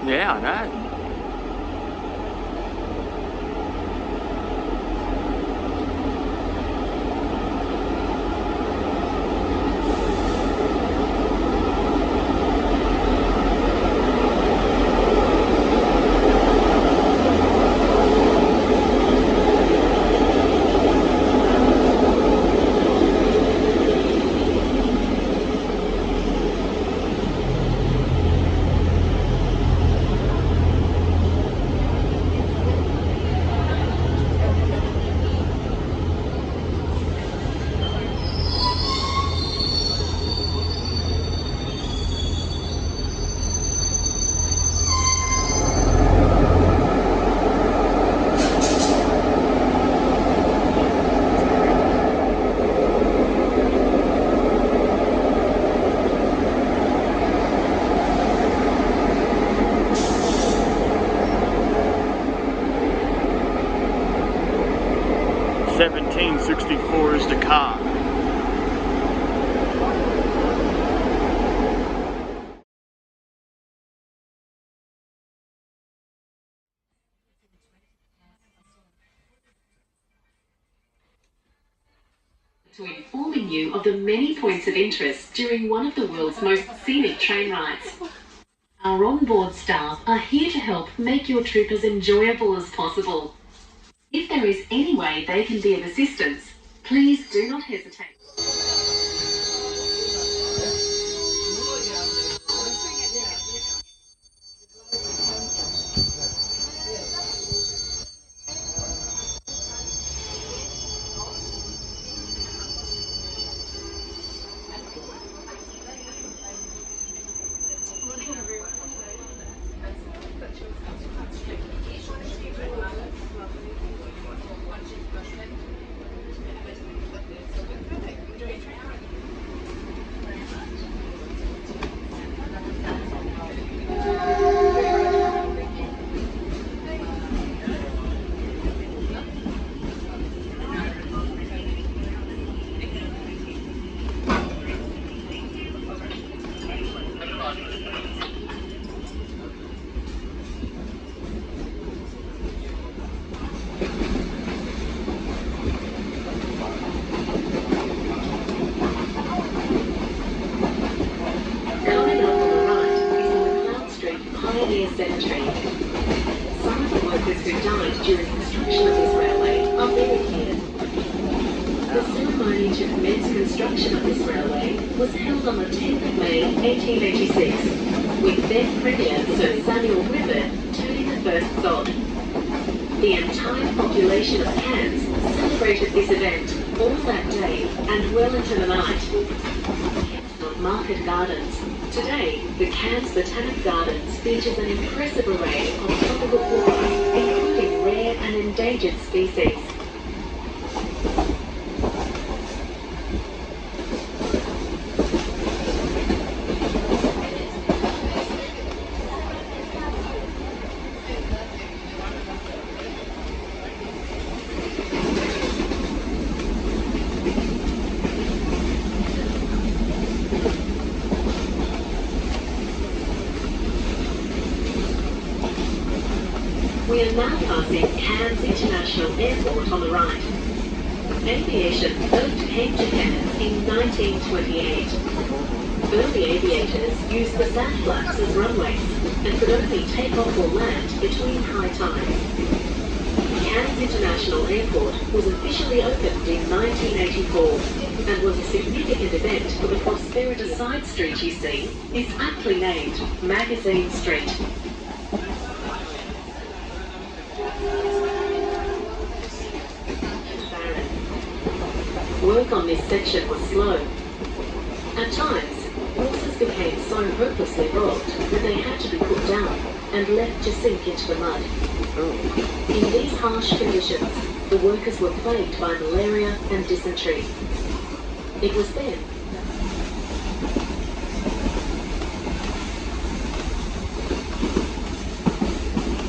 Yeah, I know. 1764 is the car. To informing you of the many points of interest during one of the world's most scenic train rides. Our onboard staff are here to help make your trip as enjoyable as possible. If there is any way they can be of assistance, please do not hesitate. Cemetery. Some of the workers who died during construction of this railway are buried here. The ceremony to commence construction of this railway was held on the 10th of May 1886, with then Premier Sir Samuel Griffith turning the first sod. The entire population of Cairns celebrated this event all that day and well into the night. Market Gardens. Today, the Cairns Botanic Gardens features an impressive array of tropical flora, including rare and endangered species. We are now passing Cairns International Airport on the right. Aviation first came to Cairns in 1928. Early aviators used the sand flats as runways and could only take off or land between high tides. Cairns International Airport was officially opened in 1984 and was a significant event for the prosperity. The side street you see is aptly named Magazine Street. Work on this section was slow. At times, horses became so hopelessly robbed that they had to be put down and left to sink into the mud. In these harsh conditions, the workers were plagued by malaria and dysentery. It was then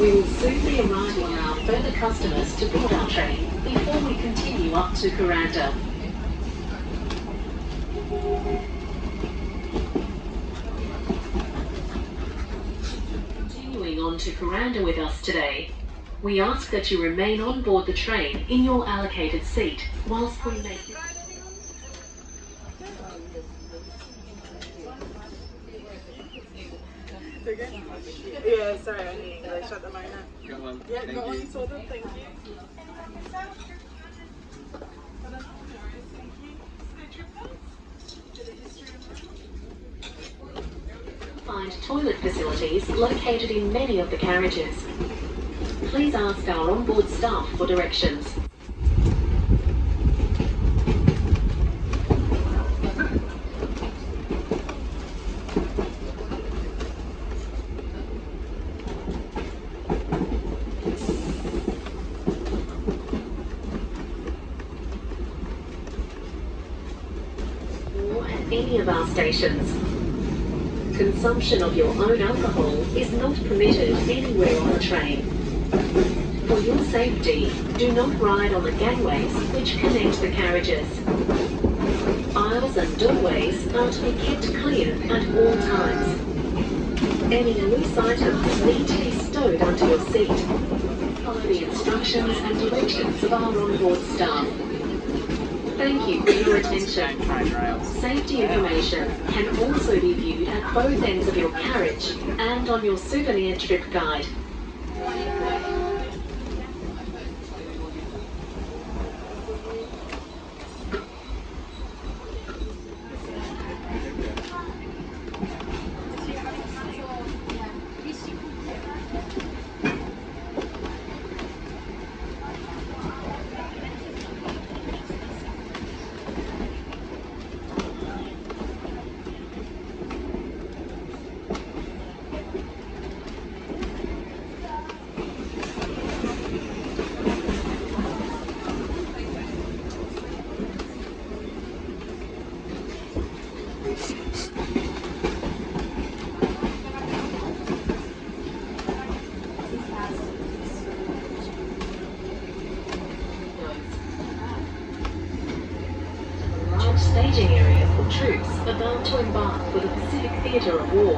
we will soon be arriving at our further customers to board our train before we continue up to Kuranda. Continuing on to Kuranda with us today. We ask that you remain on board the train in your allocated seat whilst we make... Yeah, sorry, I need English at the moment. Go on. Yeah, go on, sort of, thank you. Find toilet facilities located in many of the carriages. Please ask our onboard staff for directions. Or at any of our stations. Consumption of your own alcohol is not permitted anywhere on the train. For your safety, do not ride on the gangways which connect the carriages. Aisles and doorways are to be kept clear at all times. Any loose items need to be stowed under your seat. Follow the instructions and directions of our onboard staff. Thank you for your attention. Safety information can also be viewed at both ends of your carriage and on your souvenir trip guide. Staging area for troops about to embark for the Pacific Theatre of War.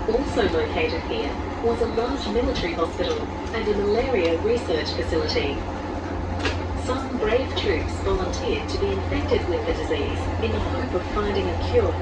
Also located here was a large military hospital and a malaria research facility. Some brave troops volunteered to be infected with the disease in the hope of finding a cure.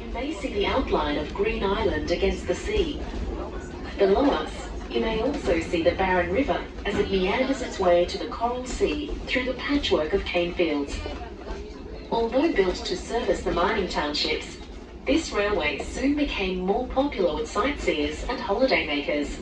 You may see the outline of Green Island against the sea. Below us, you may also see the Barren River as it meanders its way to the Coral Sea through the patchwork of cane fields. Although built to service the mining townships, this railway soon became more popular with sightseers and holidaymakers.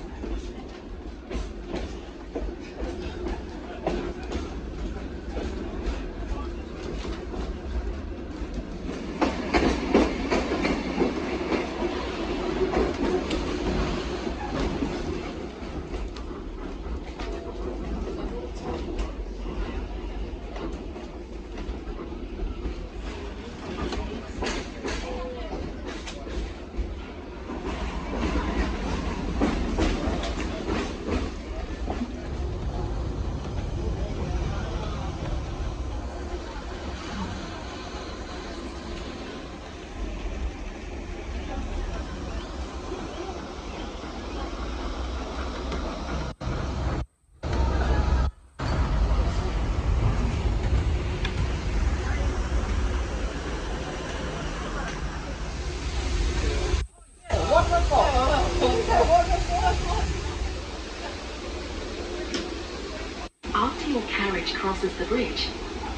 After your carriage crosses the bridge,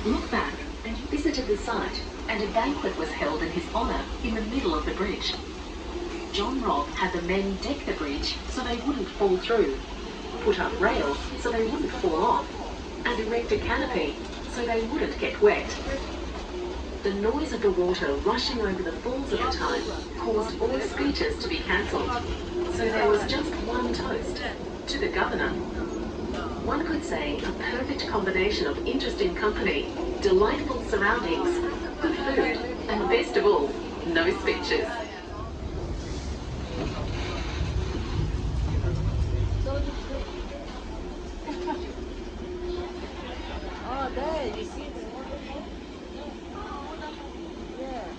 Look back and you visited the site, and a banquet was held in his honour in the middle of the bridge. John Robb had the men deck the bridge so they wouldn't fall through, put up rails so they wouldn't fall off, and erect a canopy so they wouldn't get wet. The noise of the water rushing over the falls at the time caused all speeches to be cancelled, so there was just one toast, to the governor. One could say a perfect combination of interesting company, delightful surroundings, good food, and best of all, no speeches. Oh, there, you see the yeah.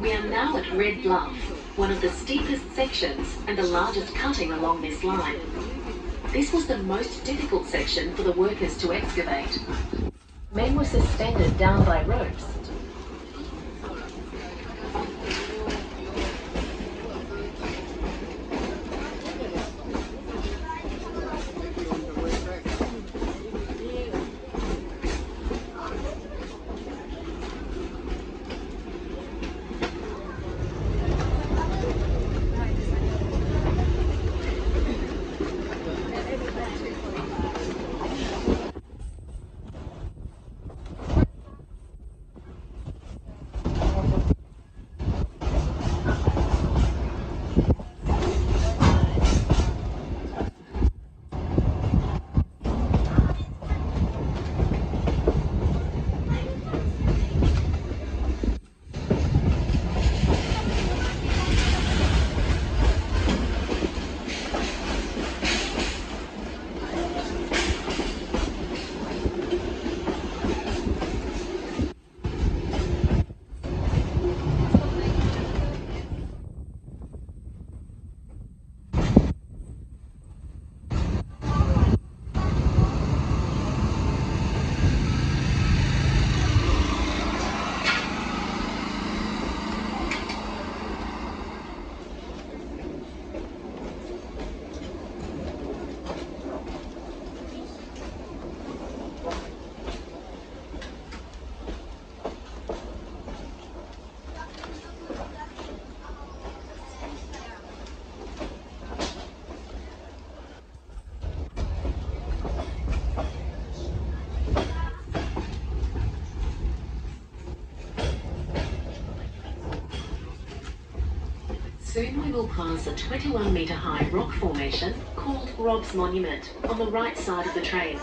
We are now at Red Bluff, one of the steepest sections and the largest cutting along this line. This was the most difficult section for the workers to excavate. Men were suspended down by ropes. Soon we will pass a 21-metre high rock formation called Robb's Monument on the right side of the train.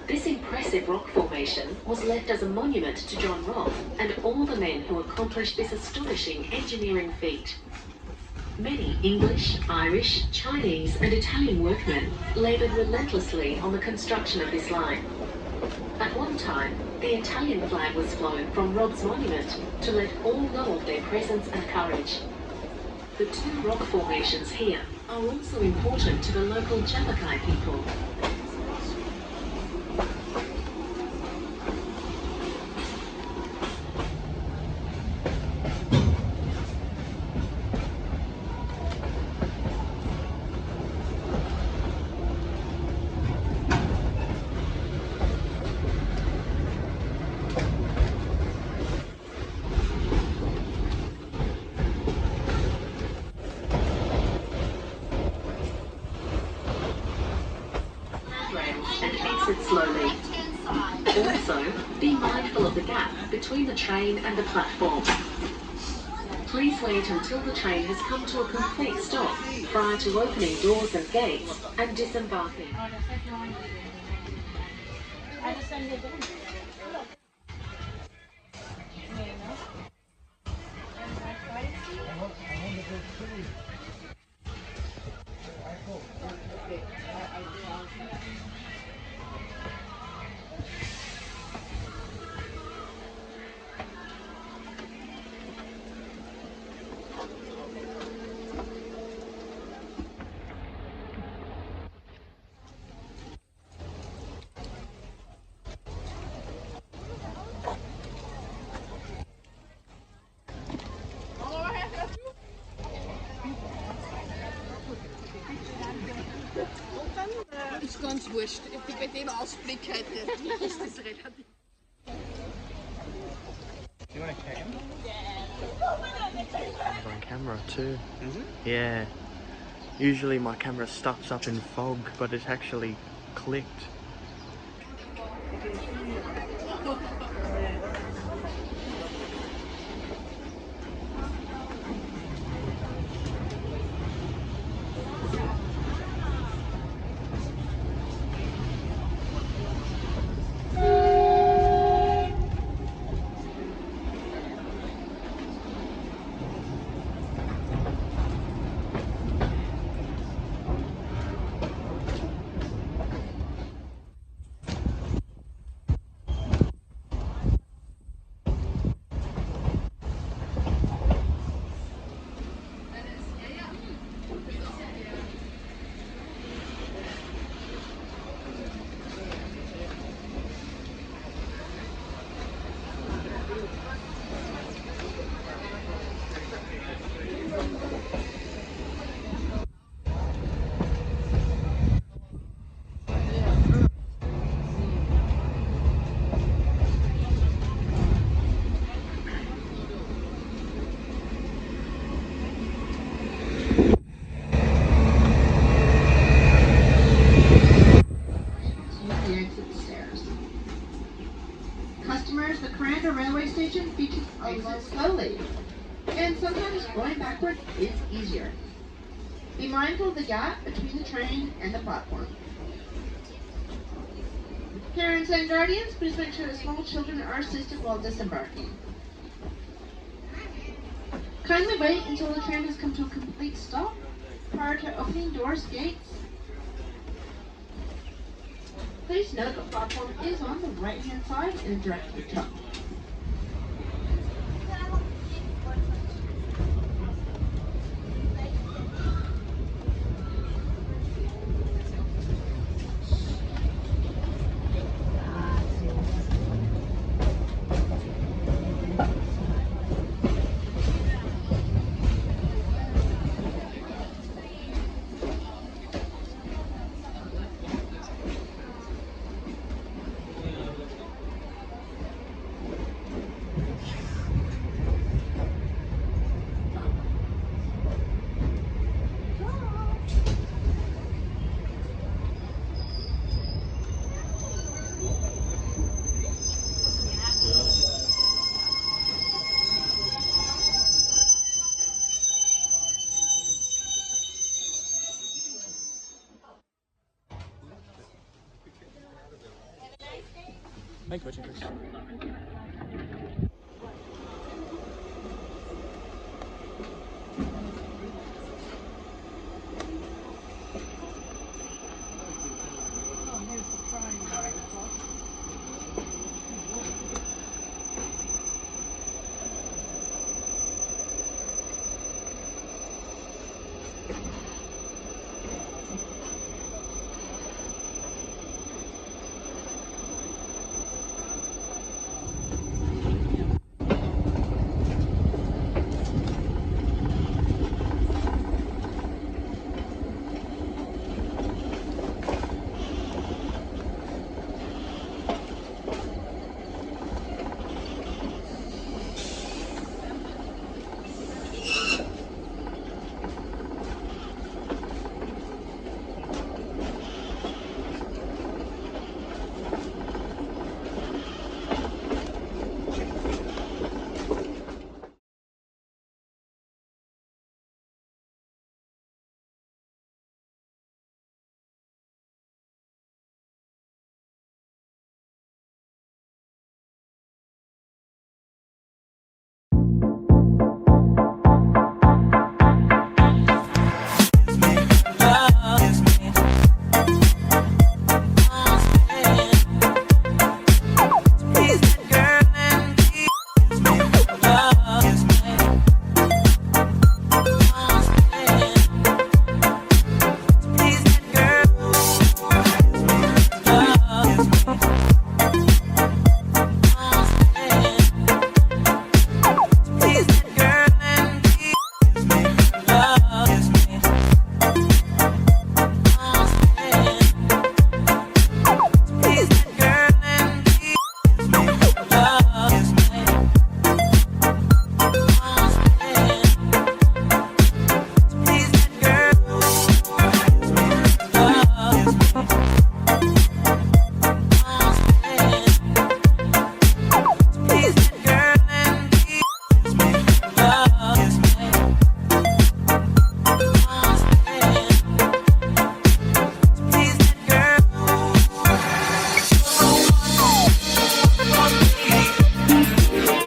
This impressive rock formation was left as a monument to John Robb and all the men who accomplished this astonishing engineering feat. Many English, Irish, Chinese and Italian workmen laboured relentlessly on the construction of this line. At one time, the Italian flag was flown from Robb's Monument to let all know of their presence and courage. The two rock formations here are also important to the local Javakai people. Be mindful of the gap between the train and the platform. Please wait until the train has come to a complete stop prior to opening doors and gates and disembarking. Ist ganz wurscht. Bei dem Ausblick halt nicht. Ist das relativ. Do you want a cam? I'm on camera too. Yeah. Usually my camera stuffs up in fog, but it's actually clicked. Customers, the Kuranda railway station features exit slowly, and sometimes going backwards is easier. Be mindful of the gap between the train and the platform. Parents and guardians, please make sure that small children are assisted while disembarking. Kindly wait until the train has come to a complete stop prior to opening doors, gates. Please note the platform is on the right-hand side and directly top. Hi, Coach Chris.